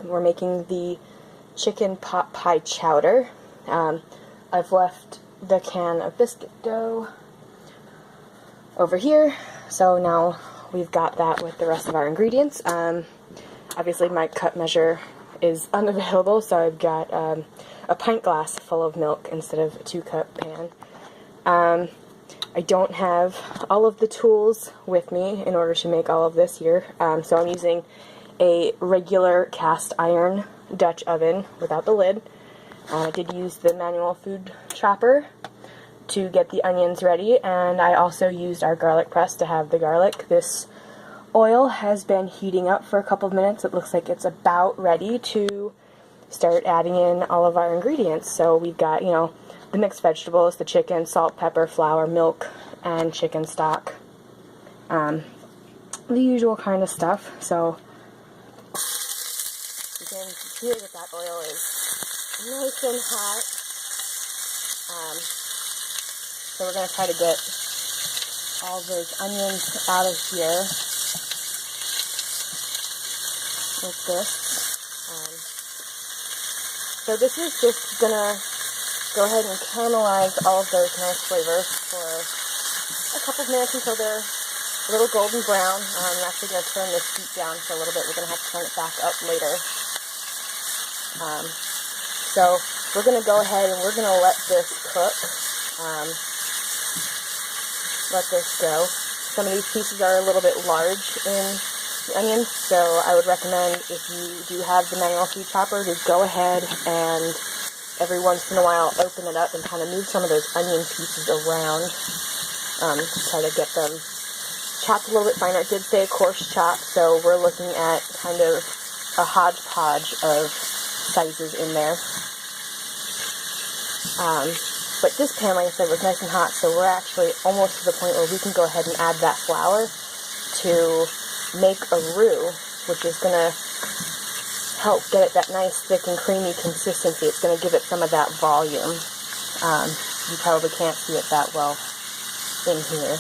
We're making the Chicken Pot Pie Chowder. I've left the can of biscuit dough over here, so now we've got that with the rest of our ingredients. Obviously my cup measure is unavailable, so I've got a pint glass full of milk instead of a 2-cup pan. I don't have all of the tools with me in order to make all of this here, so I'm using a regular cast iron Dutch oven without the lid. I did use the manual food chopper to get the onions ready, and I also used our garlic press to have the garlic. This oil has been heating up for a couple of minutes. It looks like it's about ready to start adding in all of our ingredients. So we've got, the mixed vegetables, the chicken, salt, pepper, flour, milk, and chicken stock. The usual kind of stuff. So you can see that oil is nice and hot. So we're going to try to get all those onions out of here with this. So this is just going to go ahead and caramelize all of those nice flavors for a couple of minutes until they're a little golden brown. I'm actually going to turn this heat down for a little bit. We're going to have to turn it back up later. So we're going to go ahead and we're going to let this cook. Let this go. Some of these pieces are a little bit large in the onions, so I would recommend, if you do have the manual food chopper, to go ahead and every once in a while open it up and kind of move some of those onion pieces around to try to get them chopped a little bit finer. It did say coarse chop, so we're looking at kind of a hodgepodge of sizes in there. But this pan, like I said, was nice and hot, so we're actually almost to the point where we can go ahead and add that flour to make a roux, which is going to help get it that nice, thick, and creamy consistency. It's going to give it some of that volume. You probably can't see it that well in here.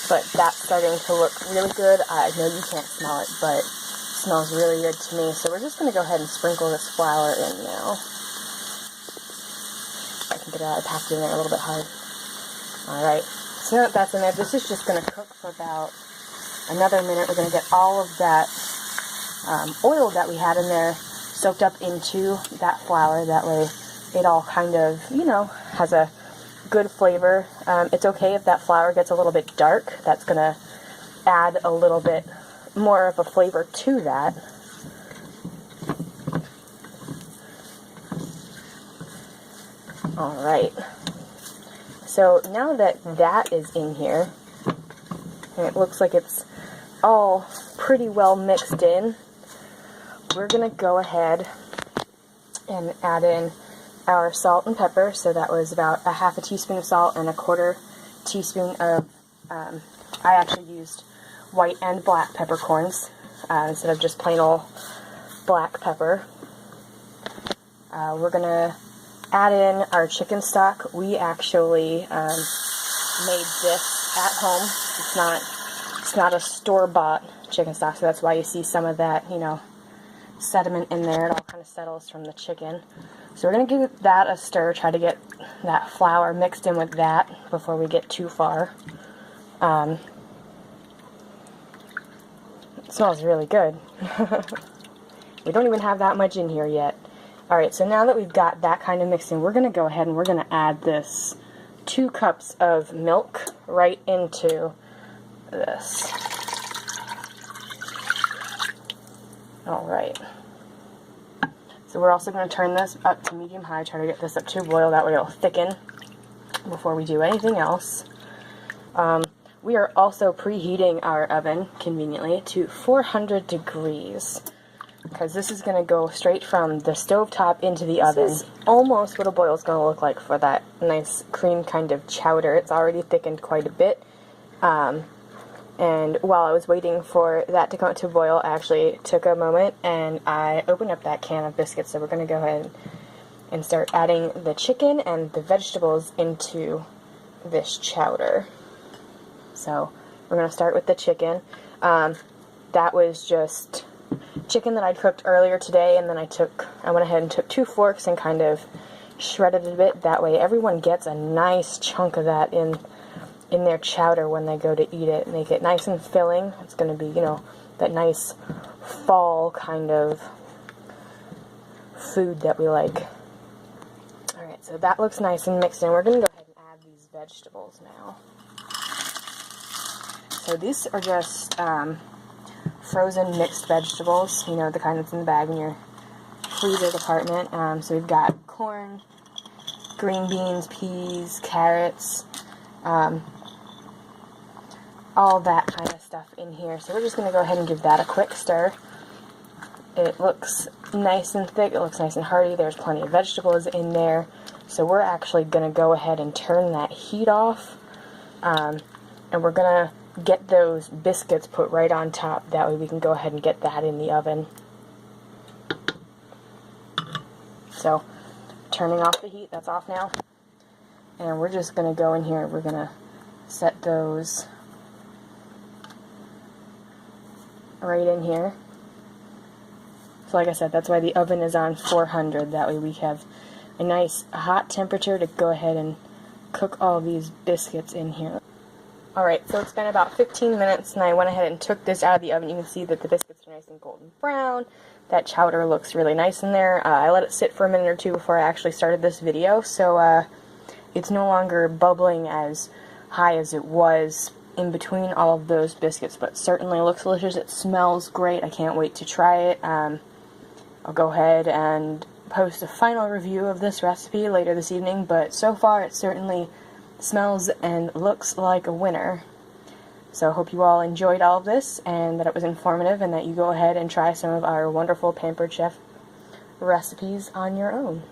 But that's starting to look really good. I know you can't smell it, but it smells really good to me. So we're just going to go ahead and sprinkle this flour in now. I can get it out. I packed it in there a little bit hard. Alright, so now that that's in there, this is just going to cook for about another minute. We're going to get all of that oil that we had in there soaked up into that flour. That way it all kind of, has a good flavor. It's okay if that flour gets a little bit dark. That's going to add a little bit more of a flavor to that. Alright, so now that that is in here, and it looks like it's all pretty well mixed in, we're going to go ahead and add in our salt and pepper. So that was about a half a teaspoon of salt and a 1/4 teaspoon of, I actually used white and black peppercorns instead of just plain old black pepper. We're going to add in our chicken stock. We actually made this at home. It's not a store-bought chicken stock, so that's why you see some of that, sediment in there. It all kind of settles from the chicken. So we're going to give that a stir, try to get that flour mixed in with that before we get too far. It smells really good. We don't even have that much in here yet. Alright, so now that we've got that kind of mixed in, we're going to go ahead and we're going to add this 2 cups of milk right into this. Alright. So we're also going to turn this up to medium-high, try to get this up to a boil, that way it'll thicken before we do anything else. We are also preheating our oven, conveniently, to 400 degrees, because this is going to go straight from the stovetop into the oven. This is almost what a boil is going to look like for that nice cream kind of chowder. It's already thickened quite a bit. And while I was waiting for that to come to a boil, I actually took a moment and I opened up that can of biscuits. So we're going to go ahead and start adding the chicken and the vegetables into this chowder. So we're going to start with the chicken. That was just chicken that I'd cooked earlier today, and then I went ahead and took 2 forks and kind of shredded it a bit. That way everyone gets a nice chunk of that in their chowder when they go to eat it. Make it nice and filling. It's going to be, you know, that nice fall kind of food that we like. Alright, so that looks nice and mixed in. We're going to go ahead and add these vegetables now. So these are just frozen mixed vegetables, you know, the kind that's in the bag in your freezer department. So we've got corn, green beans, peas, carrots, all that kind of stuff in here. So we're just going to go ahead and give that a quick stir. It looks nice and thick, it looks nice and hearty, there's plenty of vegetables in there. So we're actually going to go ahead and turn that heat off, and we're going to get those biscuits put right on top. That way we can go ahead and get that in the oven. So, turning off the heat, that's off now. And we're just going to go in here, we're going to set those right in here. So like I said, that's why the oven is on 400. That way we have a nice hot temperature to go ahead and cook all these biscuits in here. Alright, so it's been about 15 minutes and I went ahead and took this out of the oven. You can see that the biscuits are nice and golden brown. That chowder looks really nice in there. I let it sit for a minute or two before I actually started this video, so it's no longer bubbling as high as it was in between all of those biscuits, but certainly looks delicious. It smells great. I can't wait to try it. I'll go ahead and post a final review of this recipe later this evening, but so far it certainly smells and looks like a winner. So I hope you all enjoyed all of this and that it was informative and that you go ahead and try some of our wonderful Pampered Chef recipes on your own.